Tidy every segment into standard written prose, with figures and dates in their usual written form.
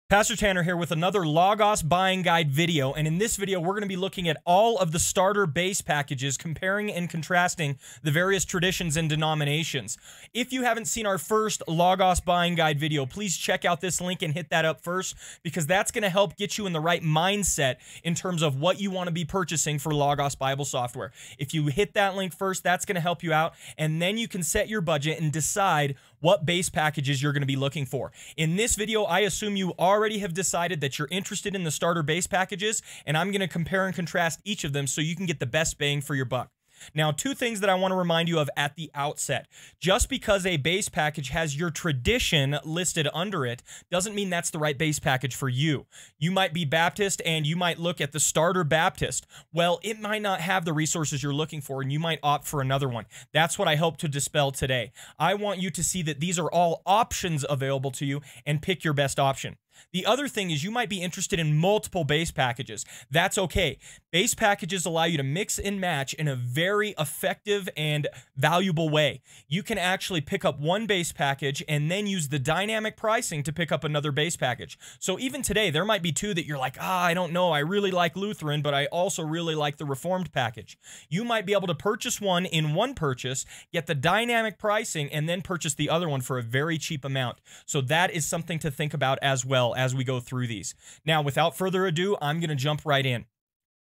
Pastor Tanner here with another Logos buying guide video, and in this video we're going to be looking at all of the starter base packages, comparing and contrasting the various traditions and denominations. If you haven't seen our first Logos buying guide video, please check out this link and hit that up first, because that's going to help get you in the right mindset in terms of what you want to be purchasing for Logos Bible software. If you hit that link first, that's going to help you out, and then you can set your budget and decide what base packages you're going to be looking for. In this video, I assume you already have decided that you're interested in the starter base packages, and I'm going to compare and contrast each of them so you can get the best bang for your buck. Now, two things that I want to remind you of at the outset. Just because a base package has your tradition listed under it doesn't mean that's the right base package for you. You might be Baptist and you might look at the starter Baptist. Well, it might not have the resources you're looking for and you might opt for another one. That's what I hope to dispel today. I want you to see that these are all options available to you and pick your best option. The other thing is you might be interested in multiple base packages. That's okay. Base packages allow you to mix and match in a very effective and valuable way. You can actually pick up one base package and then use the dynamic pricing to pick up another base package. So even today, there might be two that you're like, I don't know, I really like Lutheran, but I also really like the Reformed package. You might be able to purchase one in one purchase, get the dynamic pricing, and then purchase the other one for a very cheap amount. So that is something to think about as well as we go through these. Now, without further ado, I'm going to jump right in.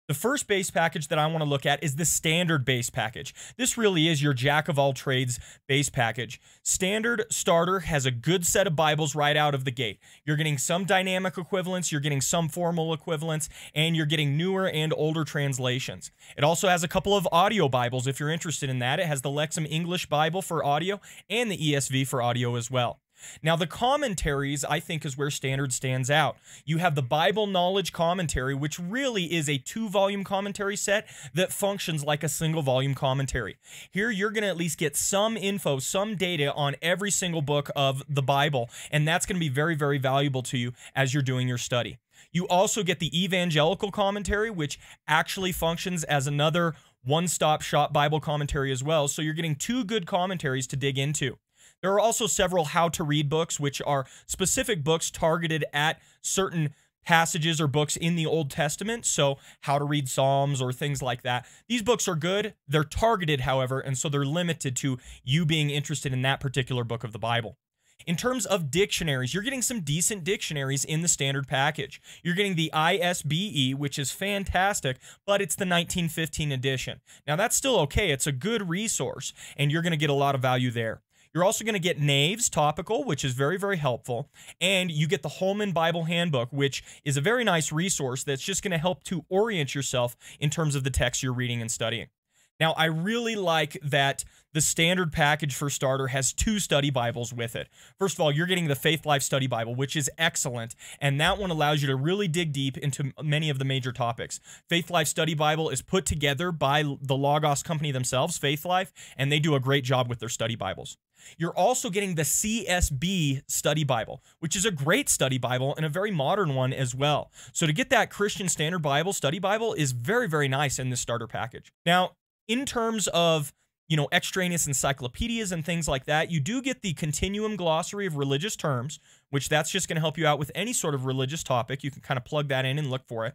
The first base package that I want to look at is the standard base package. This really is your jack of all trades base package. Standard starter has a good set of Bibles right out of the gate. You're getting some dynamic equivalents, you're getting some formal equivalents, and you're getting newer and older translations. It also has a couple of audio Bibles if you're interested in that. It has the Lexham English Bible for audio and the ESV for audio as well. Now, the commentaries, I think, is where standard stands out. You have the Bible Knowledge Commentary, which really is a 2-volume commentary set that functions like a single-volume commentary. Here, you're going to at least get some info, some data on every single book of the Bible, and that's going to be very, very valuable to you as you're doing your study. You also get the Evangelical Commentary, which actually functions as another one-stop shop Bible commentary as well, so you're getting two good commentaries to dig into. There are also several how-to-read books, which are specific books targeted at certain passages or books in the Old Testament, so how to read Psalms or things like that. These books are good. They're targeted, however, and so they're limited to you being interested in that particular book of the Bible. In terms of dictionaries, you're getting some decent dictionaries in the standard package. You're getting the ISBE, which is fantastic, but it's the 1915 edition. Now, that's still okay. It's a good resource, and you're going to get a lot of value there. You're also going to get Naves Topical, which is very, very helpful, and you get the Holman Bible Handbook, which is a very nice resource that's just going to help to orient yourself in terms of the text you're reading and studying. Now, I really like that the standard package for starter has 2 study Bibles with it. First of all, you're getting the Faith Life Study Bible, which is excellent, and that one allows you to really dig deep into many of the major topics. Faith Life Study Bible is put together by the Logos company themselves, Faith Life, and they do a great job with their study Bibles. You're also getting the CSB Study Bible, which is a great study Bible and a very modern one as well. So to get that Christian Standard Bible Study Bible is very, very nice in this starter package. Now, in terms of, extraneous encyclopedias and things like that, you do get the Continuum Glossary of Religious Terms, which that's just going to help you out with any sort of religious topic. You can kind of plug that in and look for it.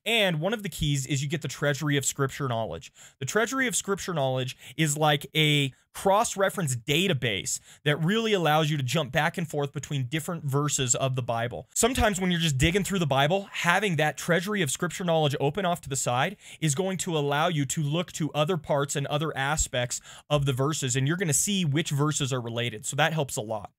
And one of the keys is you get the Treasury of Scripture Knowledge. The Treasury of Scripture Knowledge is like a cross-reference database that really allows you to jump back and forth between different verses of the Bible. Sometimes when you're just digging through the Bible, having that Treasury of Scripture Knowledge open off to the side is going to allow you to look to other parts and other aspects of the verses, and you're going to see which verses are related. So that helps a lot.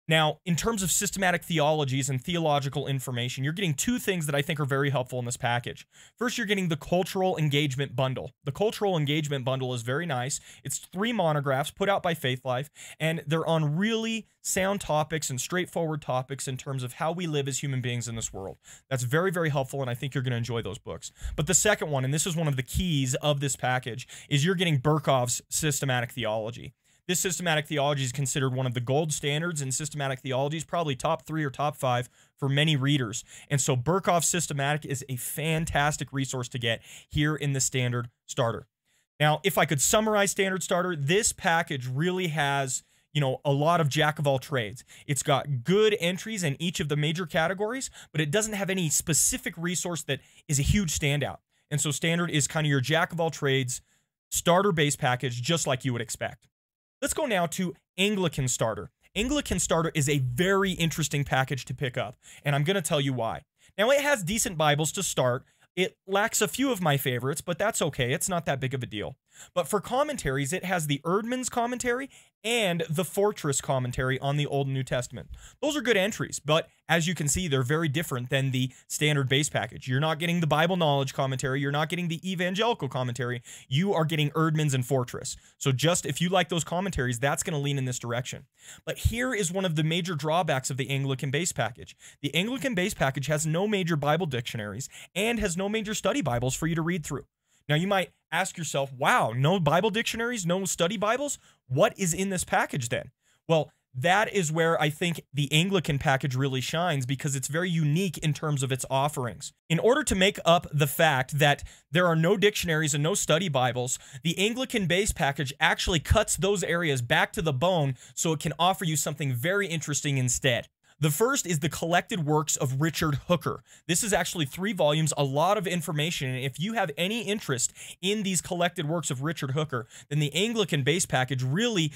Now, in terms of systematic theologies and theological information, you're getting 2 things that I think are very helpful in this package. First, you're getting the Cultural Engagement Bundle. The Cultural Engagement Bundle is very nice. It's 3 monographs put out by Faith Life, and they're on really sound topics and straightforward topics in terms of how we live as human beings in this world. That's very, very helpful, and I think you're going to enjoy those books. But the second one, and this is one of the keys of this package, is you're getting Berkhof's Systematic Theology. This systematic theology is considered one of the gold standards in systematic theology, probably top 3 or top 5 for many readers. And so Berkhof's Systematic is a fantastic resource to get here in the standard starter. Now, if I could summarize standard starter, this package really has, a lot of jack of all trades. It's got good entries in each of the major categories, but it doesn't have any specific resource that is a huge standout. And so Standard is kind of your jack of all trades starter base package, just like you would expect. Let's go now to Anglican Starter. Anglican Starter is a very interesting package to pick up, and I'm going to tell you why. Now, it has decent Bibles to start. It lacks a few of my favorites, but that's okay. It's not that big of a deal. But for commentaries, it has the Erdman's commentary and the Fortress commentary on the Old and New Testament. Those are good entries, but as you can see, they're very different than the standard base package. You're not getting the Bible knowledge commentary. You're not getting the evangelical commentary. You are getting Erdman's and Fortress. So just if you like those commentaries, that's going to lean in this direction. But here is one of the major drawbacks of the Anglican base package. The Anglican base package has no major Bible dictionaries and has no major study Bibles for you to read through. Now, you might ask yourself, wow, no Bible dictionaries, no study Bibles? What is in this package then? Well, that is where I think the Anglican package really shines because it's very unique in terms of its offerings. In order to make up the fact that there are no dictionaries and no study Bibles, the Anglican base package actually cuts those areas back to the bone so it can offer you something very interesting instead. The first is the collected works of Richard Hooker. This is actually 3 volumes, a lot of information, and if you have any interest in these collected works of Richard Hooker, then the Anglican base package really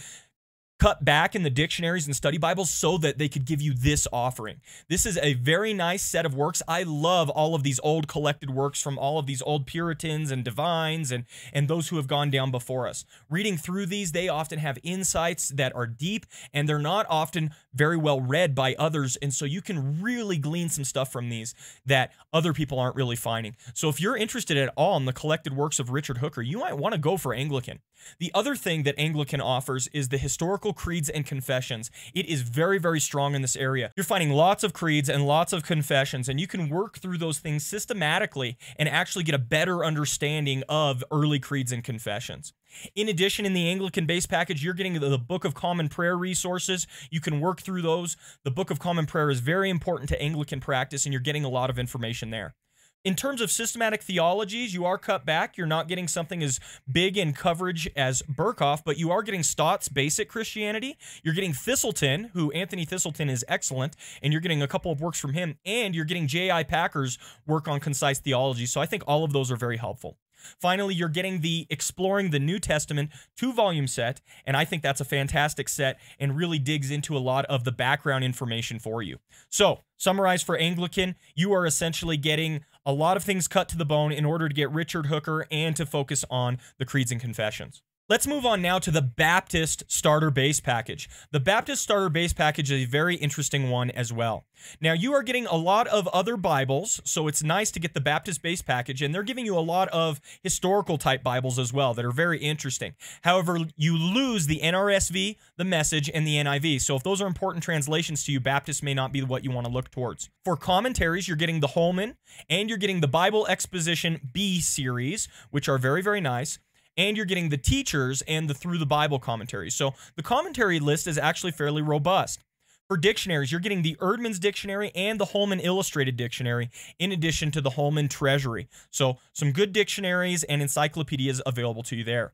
cut back in the dictionaries and study Bibles so that they could give you this offering. This is a very nice set of works. I love all of these old collected works from all of these old Puritans and divines and those who have gone down before us. Reading through these, they often have insights that are deep, and they're not often very well read by others, and so you can really glean some stuff from these that other people aren't really finding. So if you're interested at all in the collected works of Richard Hooker, you might want to go for Anglican. The other thing that Anglican offers is the historical creeds and confessions. It is very, very strong in this area. You're finding lots of creeds and lots of confessions, and you can work through those things systematically and actually get a better understanding of early creeds and confessions. In addition, in the Anglican base package, you're getting the Book of Common Prayer resources. You can work through those. The Book of Common Prayer is very important to Anglican practice, and you're getting a lot of information there. In terms of systematic theologies, you are cut back. You're not getting something as big in coverage as Berkhoff, but you are getting Stott's Basic Christianity. You're getting Thistleton, who Anthony Thistleton is excellent, and you're getting a couple of works from him, and you're getting J.I. Packer's work on concise theology. So I think all of those are very helpful. Finally, you're getting the Exploring the New Testament 2-volume set, and I think that's a fantastic set and really digs into a lot of the background information for you. So, summarize for Anglican, you are essentially getting a lot of things cut to the bone in order to get Richard Hooker and to focus on the creeds and confessions. Let's move on now to the Baptist Starter Base Package. The Baptist Starter Base Package is a very interesting one as well. Now, you are getting a lot of other Bibles, so it's nice to get the Baptist Base Package, and they're giving you a lot of historical type Bibles as well that are very interesting. However, you lose the NRSV, the Message, and the NIV, so if those are important translations to you, Baptist may not be what you want to look towards. For commentaries, you're getting the Holman, and you're getting the Bible Exposition B series, which are very, very nice. And you're getting the Teachers and the Through the Bible commentaries. So the commentary list is actually fairly robust. For dictionaries, you're getting the Erdman's Dictionary and the Holman Illustrated Dictionary, in addition to the Holman Treasury. So some good dictionaries and encyclopedias available to you there.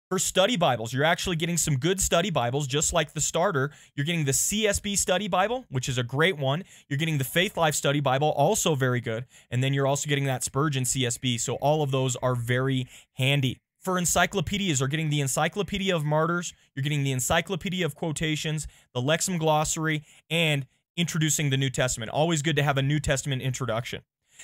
For study Bibles, you're actually getting some good study Bibles, just like the starter. You're getting the CSB Study Bible, which is a great one. You're getting the Faith Life Study Bible, also very good. And then you're also getting that Spurgeon CSB. So all of those are very handy. For encyclopedias, you're getting the Encyclopedia of Martyrs, you're getting the Encyclopedia of Quotations, the Lexham Glossary, and Introducing the New Testament. Always good to have a New Testament introduction.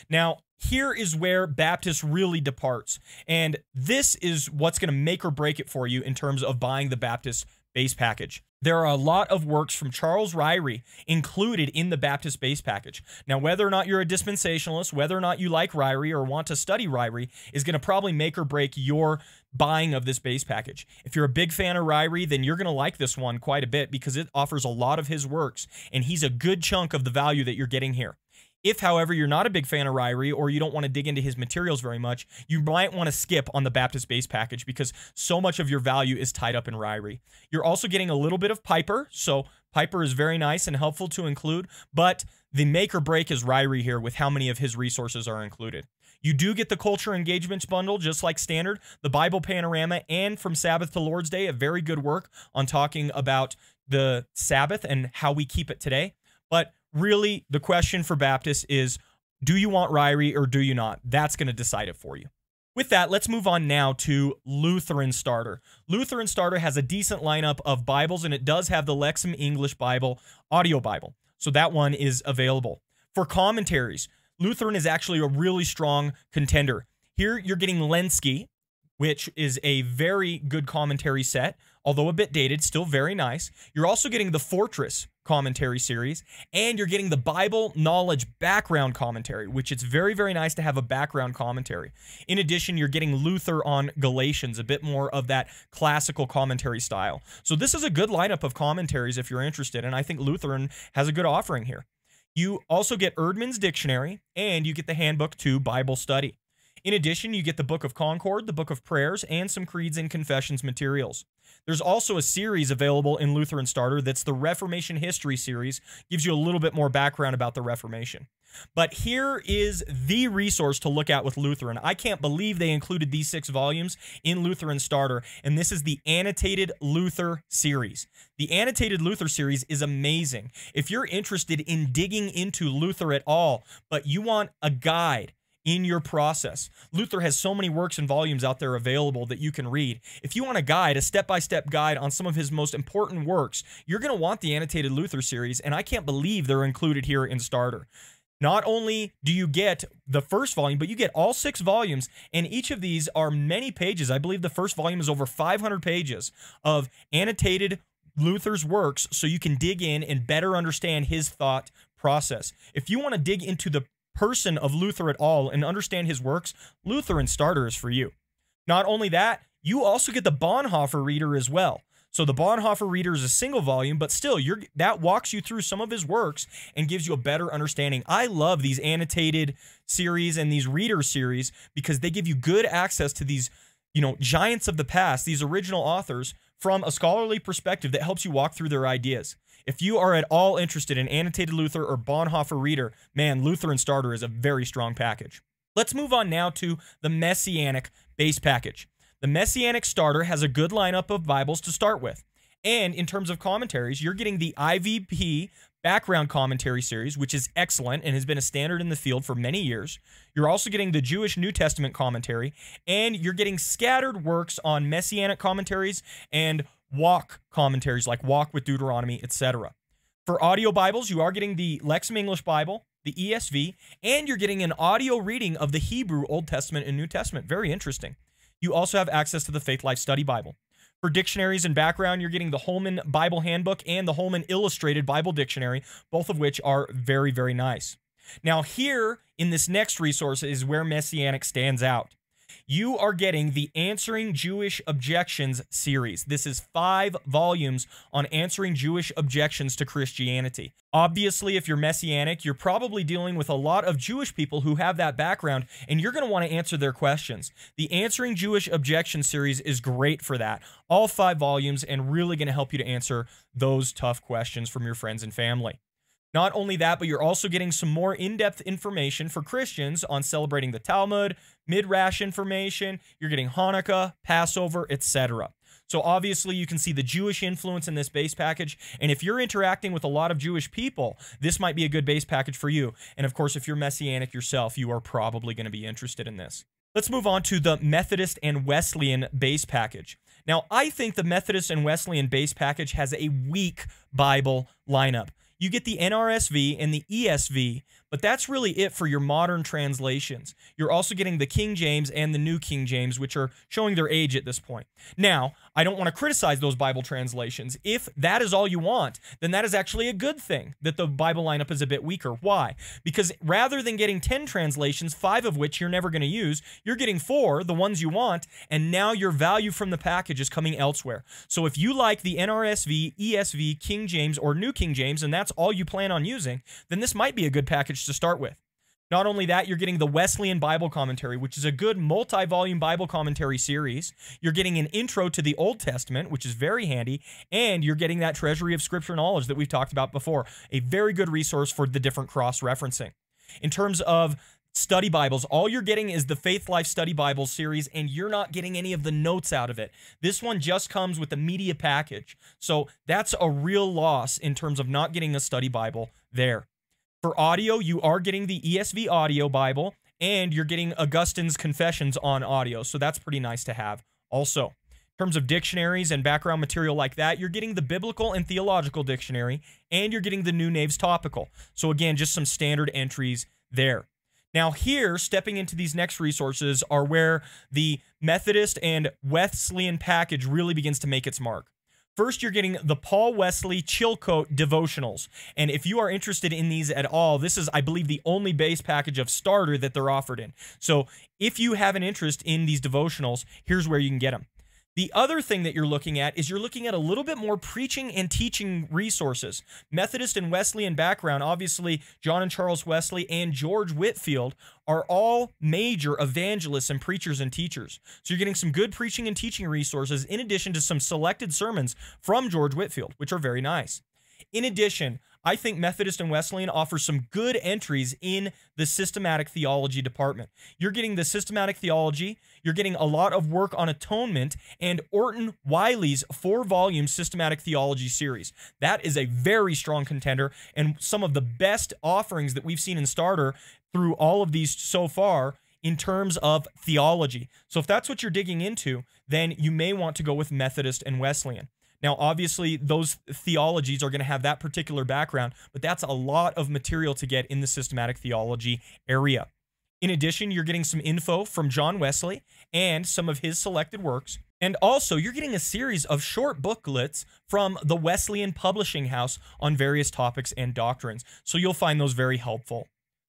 Now, here is where Baptist really departs, and this is what's going to make or break it for you in terms of buying the Baptist base package. There are a lot of works from Charles Ryrie included in the Baptist base package. Now, whether or not you're a dispensationalist, whether or not you like Ryrie or want to study Ryrie, is going to probably make or break your buying of this base package. If you're a big fan of Ryrie, then you're going to like this one quite a bit because it offers a lot of his works, and he's a good chunk of the value that you're getting here. If, however, you're not a big fan of Ryrie or you don't want to dig into his materials very much, you might want to skip on the Baptist base package because so much of your value is tied up in Ryrie. You're also getting a little bit of Piper, so Piper is very nice and helpful to include, but the make or break is Ryrie here with how many of his resources are included. You do get the Culture Engagements bundle, just like standard, the Bible Panorama, and From Sabbath to Lord's Day, a very good work on talking about the Sabbath and how we keep it today. But really, the question for Baptists is, do you want Ryrie or do you not? That's going to decide it for you. With that, let's move on now to Lutheran Starter. Lutheran Starter has a decent lineup of Bibles, and it does have the Lexham English Bible, audio Bible. So that one is available. For commentaries, Lutheran is actually a really strong contender. Here you're getting Lenski, which is a very good commentary set, although a bit dated, still very nice. You're also getting the Fortress commentary series, and you're getting the Bible Knowledge background commentary, which it's very, very nice to have a background commentary. In addition, you're getting Luther on Galatians, a bit more of that classical commentary style. So this is a good lineup of commentaries if you're interested, and I think Lutheran has a good offering here. You also get Erdman's Dictionary, and you get the Handbook to Bible Study. In addition, you get the Book of Concord, the Book of Prayers, and some Creeds and Confessions materials. There's also a series available in Lutheran Starter that's the Reformation History series, gives you a little bit more background about the Reformation. But here is the resource to look at with Lutheran. I can't believe they included these 6 volumes in Lutheran Starter, and this is the Annotated Luther series. The Annotated Luther series is amazing. If you're interested in digging into Luther at all, but you want a guide in your process. Luther has so many works and volumes out there available that you can read. If you want a guide, a step-by-step guide on some of his most important works, you're going to want the Annotated Luther series, and I can't believe they're included here in Starter. Not only do you get the first volume, but you get all 6 volumes, and each of these are many pages. I believe the first volume is over 500 pages of annotated Luther's works, so you can dig in and better understand his thought process. If you want to dig into the person of Luther at all and understand his works, Lutheran Starter is for you. Not only that, you also get the Bonhoeffer Reader as well. So the Bonhoeffer Reader is a single volume, but still, that walks you through some of his works and gives you a better understanding. I love these annotated series and these reader series because they give you good access to these, giants of the past, these original authors, from a scholarly perspective that helps you walk through their ideas. If you are at all interested in Annotated Luther or Bonhoeffer Reader, man, Lutheran Starter is a very strong package. Let's move on now to the Messianic base package. The Messianic Starter has a good lineup of Bibles to start with. And in terms of commentaries, you're getting the IVP background commentary series, which is excellent and has been a standard in the field for many years. You're also getting the Jewish New Testament commentary, and you're getting scattered works on Messianic commentaries and walk commentaries like Walk with Deuteronomy, etc. For audio Bibles, you are getting the Lexham English Bible, the ESV, and you're getting an audio reading of the Hebrew Old Testament and New Testament. Very interesting. You also have access to the Faith Life Study Bible. For dictionaries and background, you're getting the Holman Bible Handbook and the Holman Illustrated Bible Dictionary, both of which are very, very nice. Now here in this next resource is where Messianic stands out. You are getting the Answering Jewish Objections series. This is 5 volumes on answering Jewish objections to Christianity. Obviously, if you're Messianic, you're probably dealing with a lot of Jewish people who have that background, and you're going to want to answer their questions. The Answering Jewish Objections series is great for that. All 5 volumes, and really going to help you to answer those tough questions from your friends and family. Not only that, but you're also getting some more in-depth information for Christians on celebrating the Talmud, Midrash information, you're getting Hanukkah, Passover, etc. So obviously you can see the Jewish influence in this base package, and if you're interacting with a lot of Jewish people, this might be a good base package for you. And of course, if you're Messianic yourself, you are probably going to be interested in this. Let's move on to the Methodist and Wesleyan base package. Now, I think the Methodist and Wesleyan base package has a weak Bible lineup. You get the NRSV and the ESV, but that's really it for your modern translations. You're also getting the King James and the New King James, which are showing their age at this point. Now, I don't want to criticize those Bible translations. If that is all you want, then that is actually a good thing that the Bible lineup is a bit weaker. Why? Because rather than getting 10 translations, 5 of which you're never going to use, you're getting 4, the ones you want, and now your value from the package is coming elsewhere. So if you like the NRSV, ESV, King James, or New King James, and that's all you plan on using, then this might be a good package to start with. Not only that, you're getting the Wesleyan Bible Commentary, which is a good multi-volume Bible commentary series. You're getting an intro to the Old Testament, which is very handy, and you're getting that treasury of scripture knowledge that we've talked about before, a very good resource for the different cross-referencing. In terms of study Bibles. All you're getting is the Faith Life Study Bible series, and you're not getting any of the notes out of it. This one just comes with the media package. So that's a real loss in terms of not getting a study Bible there. For audio, you are getting the ESV Audio Bible, and you're getting Augustine's Confessions on audio. So that's pretty nice to have also. In terms of dictionaries and background material like that, you're getting the Biblical and Theological Dictionary, and you're getting the New Naves Topical. So again, just some standard entries there. Now here, stepping into these next resources are where the Methodist and Wesleyan package really begins to make its mark. First, you're getting the Paul Wesley Chilcote Devotionals. And if you are interested in these at all, this is, I believe, the only base package of starter that they're offered in. So if you have an interest in these devotionals, here's where you can get them. The other thing that you're looking at is you're looking at a little bit more preaching and teaching resources. Methodist and Wesleyan background, obviously John and Charles Wesley and George Whitefield are all major evangelists and preachers and teachers. So you're getting some good preaching and teaching resources in addition to some selected sermons from George Whitefield, which are very nice. In addition, I think Methodist and Wesleyan offer some good entries in the systematic theology department. You're getting the systematic theology, you're getting a lot of work on atonement, and Orton Wiley's 4-volume systematic theology series. That is a very strong contender and some of the best offerings that we've seen in starter through all of these so far in terms of theology. So if that's what you're digging into, then you may want to go with Methodist and Wesleyan. Now, obviously, those theologies are going to have that particular background, but that's a lot of material to get in the systematic theology area. In addition, you're getting some info from John Wesley and some of his selected works. And also, you're getting a series of short booklets from the Wesleyan Publishing House on various topics and doctrines. So you'll find those very helpful.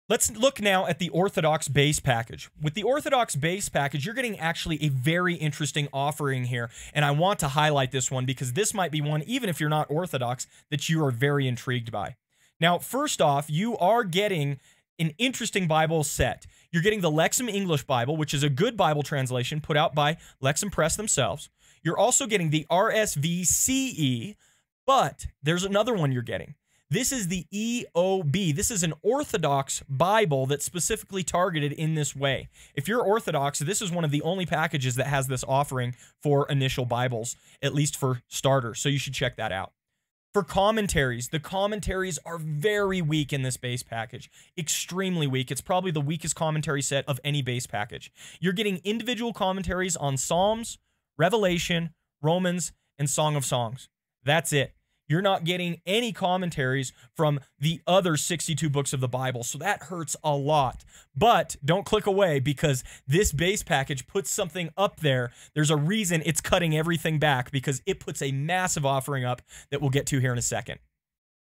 Let's look now at the Orthodox base package. With the Orthodox base package, you're getting actually a very interesting offering here, and I want to highlight this one because this might be one, even if you're not Orthodox, that you are very intrigued by. Now, first off, you are getting an interesting Bible set. You're getting the Lexham English Bible, which is a good Bible translation put out by Lexham Press themselves. You're also getting the RSV-CE, but there's another one you're getting. This is the EOB. This is an Orthodox Bible that's specifically targeted in this way. If you're Orthodox, this is one of the only packages that has this offering for initial Bibles, at least for starter, so you should check that out. For commentaries, the commentaries are very weak in this base package. Extremely weak. It's probably the weakest commentary set of any base package. You're getting individual commentaries on Psalms, Revelation, Romans, and Song of Songs. That's it. You're not getting any commentaries from the other 62 books of the Bible, so that hurts a lot. But don't click away because this base package puts something up there. There's a reason it's cutting everything back because it puts a massive offering up that we'll get to here in a second.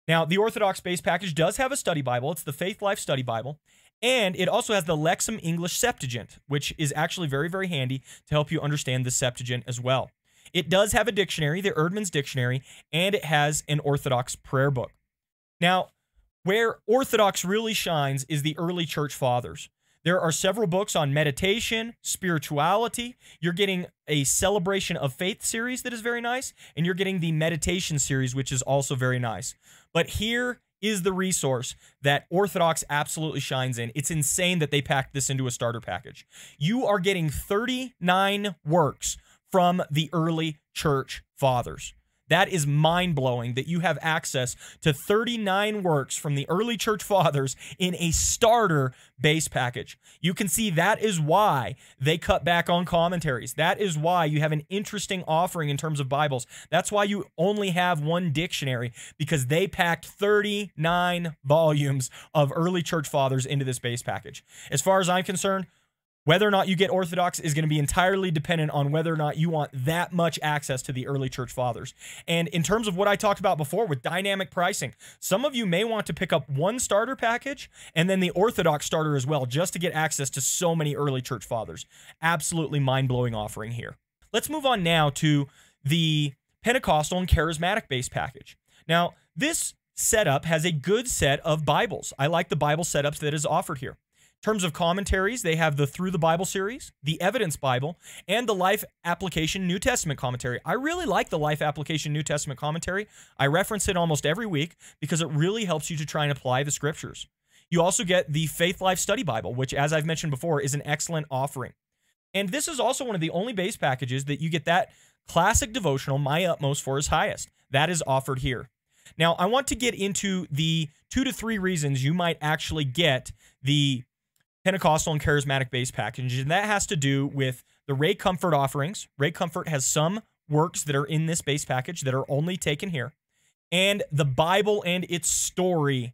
Now, the Orthodox base package does have a study Bible. It's the Faith Life Study Bible. And it also has the Lexham English Septuagint, which is actually very, very handy to help you understand the Septuagint as well. It does have a dictionary, the Erdman's Dictionary, and it has an Orthodox prayer book. Now, where Orthodox really shines is the early church fathers. There are several books on meditation, spirituality. You're getting a Celebration of Faith series that is very nice, and you're getting the Meditation series, which is also very nice. But here is the resource that Orthodox absolutely shines in. It's insane that they packed this into a starter package. You are getting 39 works from the early church fathers. That is mind-blowing that you have access to 39 works from the early church fathers in a starter base package. You can see that is why they cut back on commentaries. That is why you have an interesting offering in terms of Bibles. That's why you only have one dictionary, because they packed 39 volumes of early church fathers into this base package. As far as I'm concerned, whether or not you get Orthodox is going to be entirely dependent on whether or not you want that much access to the early church fathers. And in terms of what I talked about before with dynamic pricing, some of you may want to pick up one starter package and then the Orthodox starter as well, just to get access to so many early church fathers. Absolutely mind-blowing offering here. Let's move on now to the Pentecostal and Charismatic base package. Now, this setup has a good set of Bibles. I like the Bible setups that is offered here. In terms of commentaries, they have the Through the Bible series, the Evidence Bible, and the Life Application New Testament commentary. I really like the Life Application New Testament commentary. I reference it almost every week because it really helps you to try and apply the scriptures. You also get the Faith Life Study Bible, which, as I've mentioned before, is an excellent offering. And this is also one of the only base packages that you get that classic devotional, My Utmost for His Highest. That is offered here. Now, I want to get into the 2 to 3 reasons you might actually get the Pentecostal and Charismatic base package, and that has to do with the Ray Comfort offerings. Ray Comfort has some works that are in this base package that are only taken here, and the Bible and its story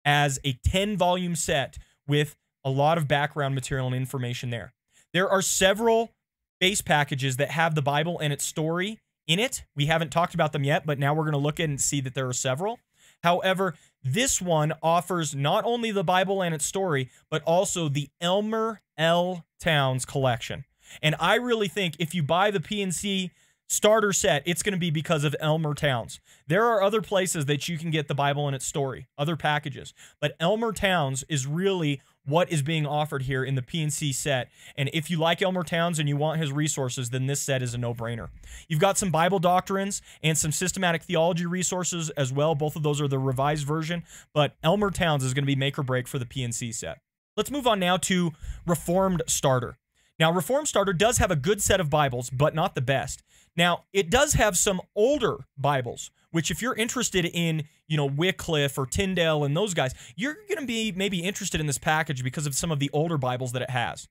as a 10-volume set with a lot of background material and information there. There are several base packages that have the Bible and its story in it. We haven't talked about them yet, but now we're going to look at and see that there are several. However, this one offers not only the Bible and its story, but also the Elmer L. Towns collection. And I really think if you buy the PNC starter set, it's going to be because of Elmer Towns. There are other places that you can get the Bible and its story, other packages, but Elmer Towns is really what is being offered here in the PNC set. And if you like Elmer Towns and you want his resources, then this set is a no-brainer. You've got some Bible doctrines and some systematic theology resources as well. Both of those are the revised version, but Elmer Towns is going to be make or break for the PNC set. Let's move on now to Reformed Starter. Now, Reformed Starter does have a good set of Bibles, but not the best. Now, it does have some older Bibles, which if you're interested in, Wycliffe or Tyndale and those guys, you're going to be maybe interested in this package because of some of the older Bibles that it has.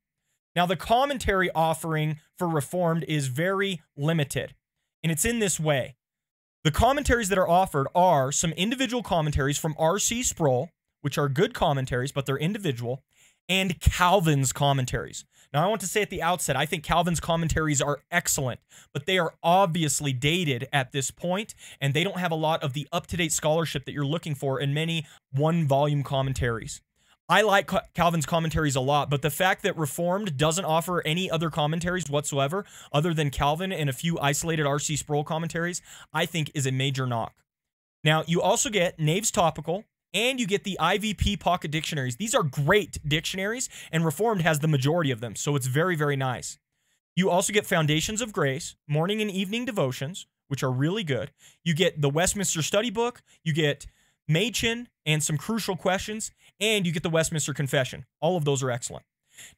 Now, the commentary offering for Reformed is very limited, and it's in this way. The commentaries that are offered are some individual commentaries from R.C. Sproul, which are good commentaries, but they're individual, and Calvin's commentaries. Now, I want to say at the outset, I think Calvin's commentaries are excellent, but they are obviously dated at this point, and they don't have a lot of the up-to-date scholarship that you're looking for in many one-volume commentaries. I like Calvin's commentaries a lot, but the fact that Reformed doesn't offer any other commentaries whatsoever other than Calvin and a few isolated R.C. Sproul commentaries, I think is a major knock. Now, you also get Nave's Topical, and you get the IVP Pocket Dictionaries. These are great dictionaries, and Reformed has the majority of them, so it's very, very nice. You also get Foundations of Grace, morning and evening devotions, which are really good. You get the Westminster Study Book, you get Machen and some crucial questions, and you get the Westminster Confession. All of those are excellent.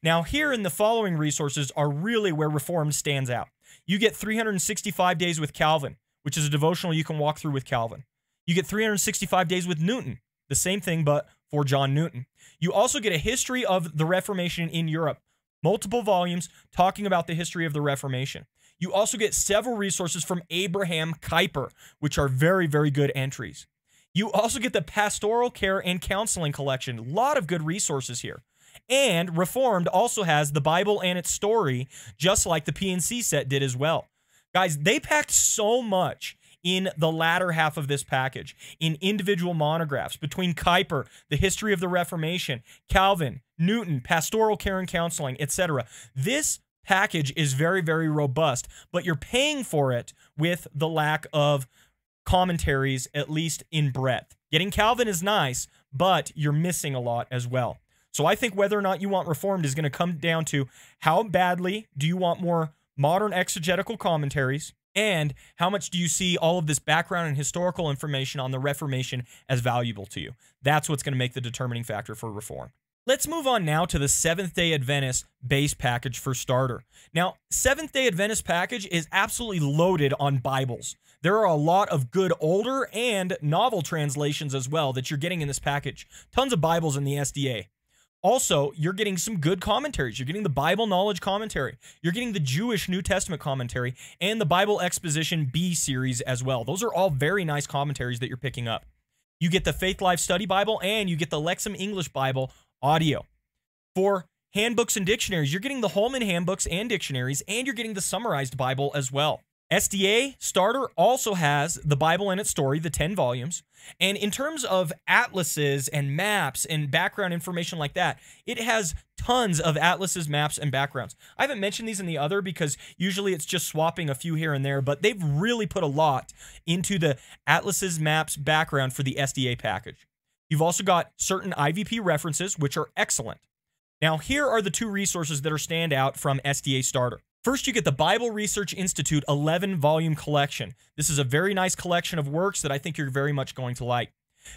Now, here in the following resources are really where Reformed stands out. You get 365 Days with Calvin, which is a devotional you can walk through with Calvin. You get 365 Days with Newton, the same thing, but for John Newton. You also get a history of the Reformation in Europe, multiple volumes talking about the history of the Reformation. You also get several resources from Abraham Kuyper, which are very, very good entries. You also get the Pastoral Care and Counseling collection. A lot of good resources here. And Reformed also has the Bible and its story, just like the PNC set did as well. Guys, they packed so much in the latter half of this package, in individual monographs between Kuyper, the history of the Reformation, Calvin, Newton, Pastoral Care and Counseling, etc. This package is very, very robust, but you're paying for it with the lack of commentaries, at least in breadth. Getting Calvin is nice, but you're missing a lot as well. So I think whether or not you want Reformed is going to come down to how badly do you want more modern exegetical commentaries, and how much do you see all of this background and historical information on the Reformation as valuable to you? That's what's going to make the determining factor for Reform. Let's move on now to the Seventh-day Adventist base package for starter. Now, Seventh-day Adventist package is absolutely loaded on Bibles. There are a lot of good older and novel translations as well that you're getting in this package. Tons of Bibles in the SDA. Also, you're getting some good commentaries. You're getting the Bible Knowledge Commentary. You're getting the Jewish New Testament Commentary and the Bible Exposition B series as well. Those are all very nice commentaries that you're picking up. You get the Faith Life Study Bible and you get the Lexham English Bible audio. For handbooks and dictionaries, you're getting the Holman handbooks and dictionaries, and you're getting the summarized Bible as well. SDA Starter also has the Bible and its story, the 10 volumes. And in terms of atlases and maps and background information like that, it has tons of atlases, maps, and backgrounds. I haven't mentioned these in the other because usually it's just swapping a few here and there, but they've really put a lot into the atlases, maps, background for the SDA package. You've also got certain IVP references, which are excellent. Now, here are the two resources that are standout from SDA Starter. First, you get the Bible Research Institute 11-volume collection. This is a very nice collection of works that I think you're very much going to like.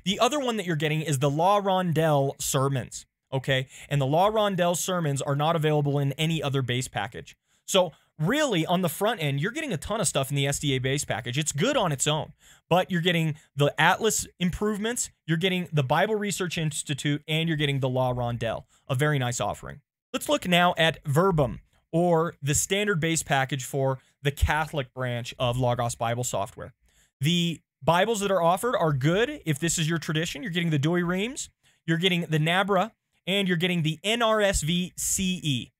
The other one that you're getting is the La Rondelle sermons, okay? And the La Rondelle sermons are not available in any other base package. So really, on the front end, you're getting a ton of stuff in the SDA base package. It's good on its own, but you're getting the Atlas improvements, you're getting the Bible Research Institute, and you're getting the La Rondelle, a very nice offering. Let's look now at Verbum, or the standard base package for the Catholic branch of Logos Bible software. The Bibles that are offered are good if this is your tradition. You're getting the Douay Rheims, you're getting the Nabra, and you're getting the NRSV CE.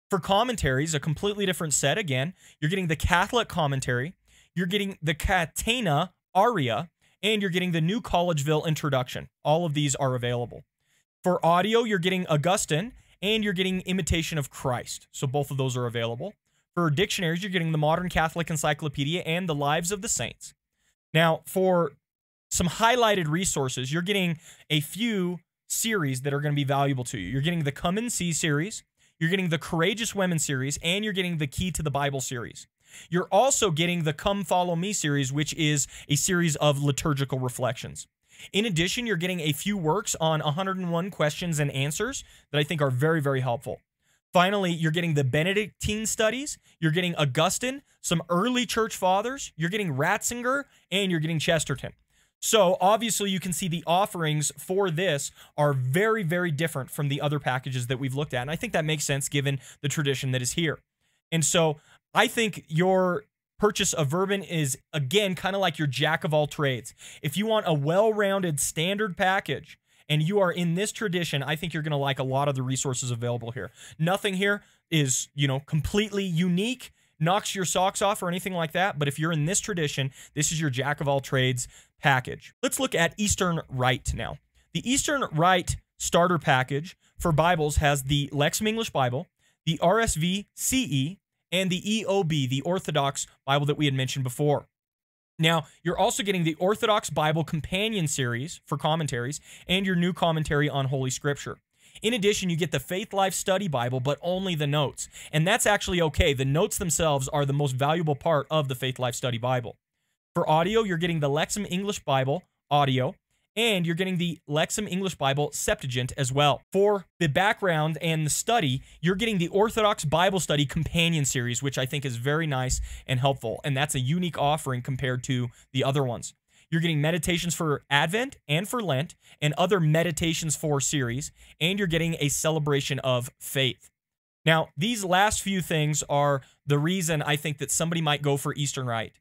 For commentaries, a completely different set again. You're getting the Catholic commentary, you're getting the Catena Aria, and you're getting the New Collegeville Introduction. All of these are available. For audio, you're getting Augustine, and you're getting Imitation of Christ. So both of those are available. For dictionaries, you're getting the Modern Catholic Encyclopedia and the Lives of the Saints. Now, for some highlighted resources, you're getting a few series that are going to be valuable to you. You're getting the Come and See series, you're getting the Courageous Women series, and you're getting the Key to the Bible series. You're also getting the Come Follow Me series, which is a series of liturgical reflections. In addition, you're getting a few works on 101 questions and answers that I think are very, very helpful. Finally, you're getting the Benedictine studies, you're getting Augustine, some early church fathers, you're getting Ratzinger, and you're getting Chesterton. So obviously you can see the offerings for this are very, very different from the other packages that we've looked at. And I think that makes sense given the tradition that is here. And so I think your purchase of Verbum is, again, kind of like your jack of all trades. If you want a well-rounded standard package and you are in this tradition, I think you're going to like a lot of the resources available here. Nothing here is, completely unique, knocks your socks off or anything like that. But if you're in this tradition, this is your jack of all trades package. Let's look at Eastern Rite now. The Eastern Rite starter package for Bibles has the Lexham English Bible, the RSV CE, and the EOB, the Orthodox Bible that we had mentioned before. Now, you're also getting the Orthodox Bible Companion Series for commentaries and your new commentary on Holy Scripture. In addition, you get the Faith Life Study Bible, but only the notes. And that's actually okay. The notes themselves are the most valuable part of the Faith Life Study Bible. For audio, you're getting the Lexham English Bible audio, and you're getting the Lexham English Bible Septuagint as well. For the background and the study, you're getting the Orthodox Bible Study Companion Series, which I think is very nice and helpful, and that's a unique offering compared to the other ones. You're getting meditations for Advent and for Lent, and other meditations for series, and you're getting a celebration of faith. Now, these last few things are the reason I think that somebody might go for Eastern Rite.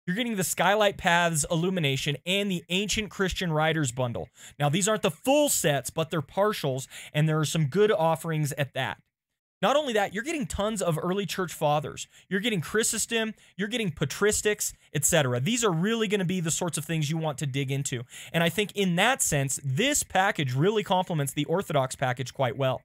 You're getting the Skylight Paths Illumination and the Ancient Christian Writers Bundle. Now, these aren't the full sets, but they're partials, and there are some good offerings at that. Not only that, you're getting tons of early church fathers. You're getting Chrysostom, you're getting patristics, etc. These are really going to be the sorts of things you want to dig into. And I think in that sense, this package really complements the Orthodox package quite well.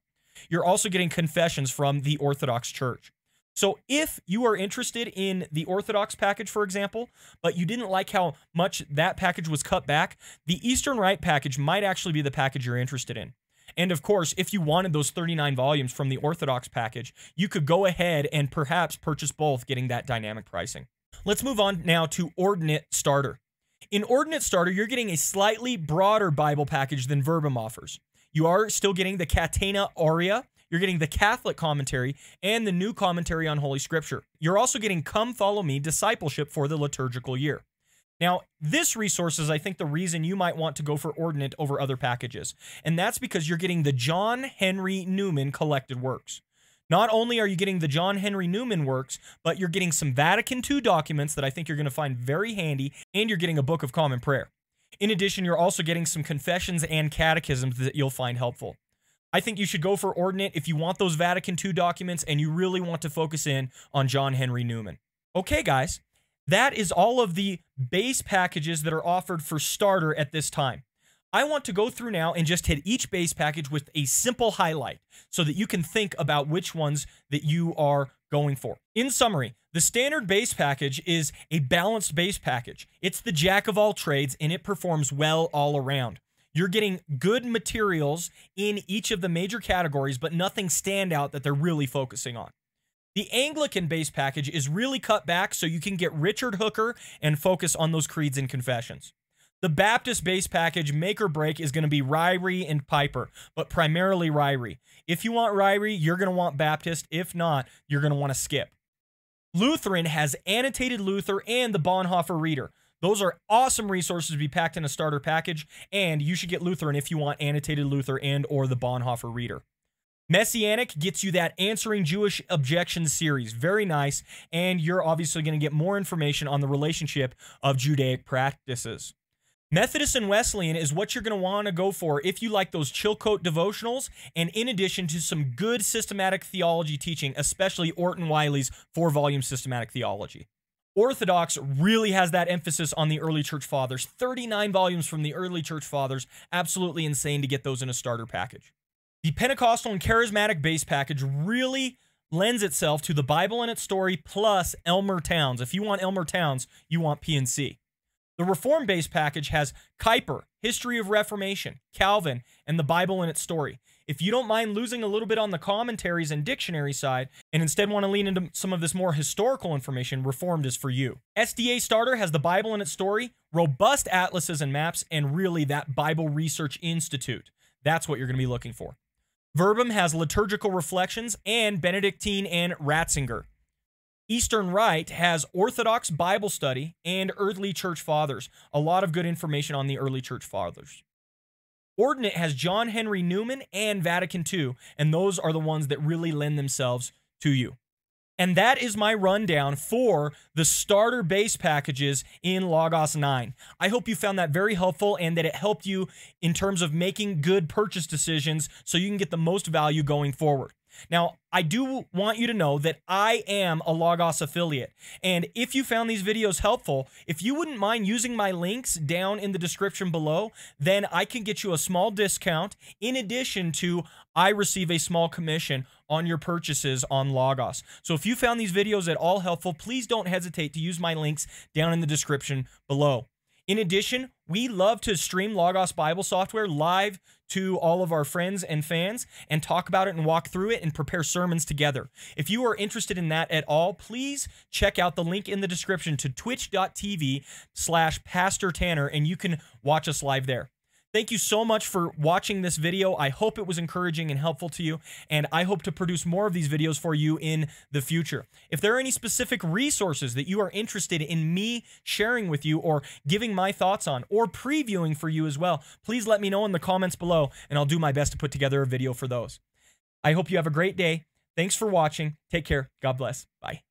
You're also getting confessions from the Orthodox Church. So if you are interested in the Orthodox package, for example, but you didn't like how much that package was cut back, the Eastern Rite package might actually be the package you're interested in. And of course, if you wanted those 39 volumes from the Orthodox package, you could go ahead and perhaps purchase both, getting that dynamic pricing. Let's move on now to Ordinate Starter. In Ordinate Starter, you're getting a slightly broader Bible package than Verbum offers. You are still getting the Catena Aurea, you're getting the Catholic commentary, and the new commentary on Holy Scripture. You're also getting Come Follow Me Discipleship for the liturgical year. Now, this resource is, I think, the reason you might want to go for Ordinate over other packages, and that's because you're getting the John Henry Newman collected works. Not only are you getting the John Henry Newman works, but you're getting some Vatican II documents that I think you're going to find very handy, and you're getting a Book of Common Prayer. In addition, you're also getting some confessions and catechisms that you'll find helpful. I think you should go for Ordinate if you want those Vatican II documents and you really want to focus in on John Henry Newman. Okay, guys, that is all of the base packages that are offered for starter at this time. I want to go through now and just hit each base package with a simple highlight so that you can think about which ones that you are going for. In summary, the standard base package is a balanced base package. It's the jack of all trades and it performs well all around. You're getting good materials in each of the major categories, but nothing standout that they're really focusing on. The Anglican base package is really cut back so you can get Richard Hooker and focus on those creeds and confessions. The Baptist base package, make or break, is going to be Rite and Piper, but primarily Rite. If you want Rite, you're going to want Baptist. If not, you're going to want to skip. Lutheran has Annotated Luther and the Bonhoeffer Reader. Those are awesome resources to be packed in a starter package, and you should get Lutheran if you want Annotated Luther and or the Bonhoeffer Reader. Messianic gets you that Answering Jewish Objections series. Very nice, and you're obviously going to get more information on the relationship of Judaic practices. Methodist and Wesleyan is what you're going to want to go for if you like those Chilcote devotionals, and in addition to some good systematic theology teaching, especially Orton Wiley's 4-volume systematic theology. Orthodox really has that emphasis on the early church fathers. 39 volumes from the early church fathers. Absolutely insane to get those in a starter package. The Pentecostal and Charismatic base package really lends itself to the Bible and its story plus Elmer Towns. If you want Elmer Towns, you want P&C. The Reformed base package has Kuyper, History of Reformation, Calvin, and the Bible and its story. If you don't mind losing a little bit on the commentaries and dictionary side, and instead want to lean into some of this more historical information, Reformed is for you. SDA Starter has the Bible and its story, robust atlases and maps, and really that Bible Research Institute. That's what you're going to be looking for. Verbum has liturgical reflections and Benedictine and Ratzinger. Eastern Rite has Orthodox Bible study and early church fathers. A lot of good information on the early church fathers. Ordinariate has John Henry Newman and Vatican II, and those are the ones that really lend themselves to you. And that is my rundown for the starter base packages in Logos 9. I hope you found that very helpful and that it helped you in terms of making good purchase decisions so you can get the most value going forward. Now, I do want you to know that I am a Logos affiliate, and if you found these videos helpful, if you wouldn't mind using my links down in the description below, then I can get you a small discount. In addition to, I receive a small commission on your purchases on Logos. So if you found these videos at all helpful, please don't hesitate to use my links down in the description below. In addition, we love to stream Logos Bible software live to all of our friends and fans and talk about it and walk through it and prepare sermons together. If you are interested in that at all, please check out the link in the description to twitch.tv/Pastor Tanner, and you can watch us live there. Thank you so much for watching this video. I hope it was encouraging and helpful to you, and I hope to produce more of these videos for you in the future. If there are any specific resources that you are interested in me sharing with you or giving my thoughts on or previewing for you as well, please let me know in the comments below, and I'll do my best to put together a video for those. I hope you have a great day. Thanks for watching. Take care. God bless. Bye.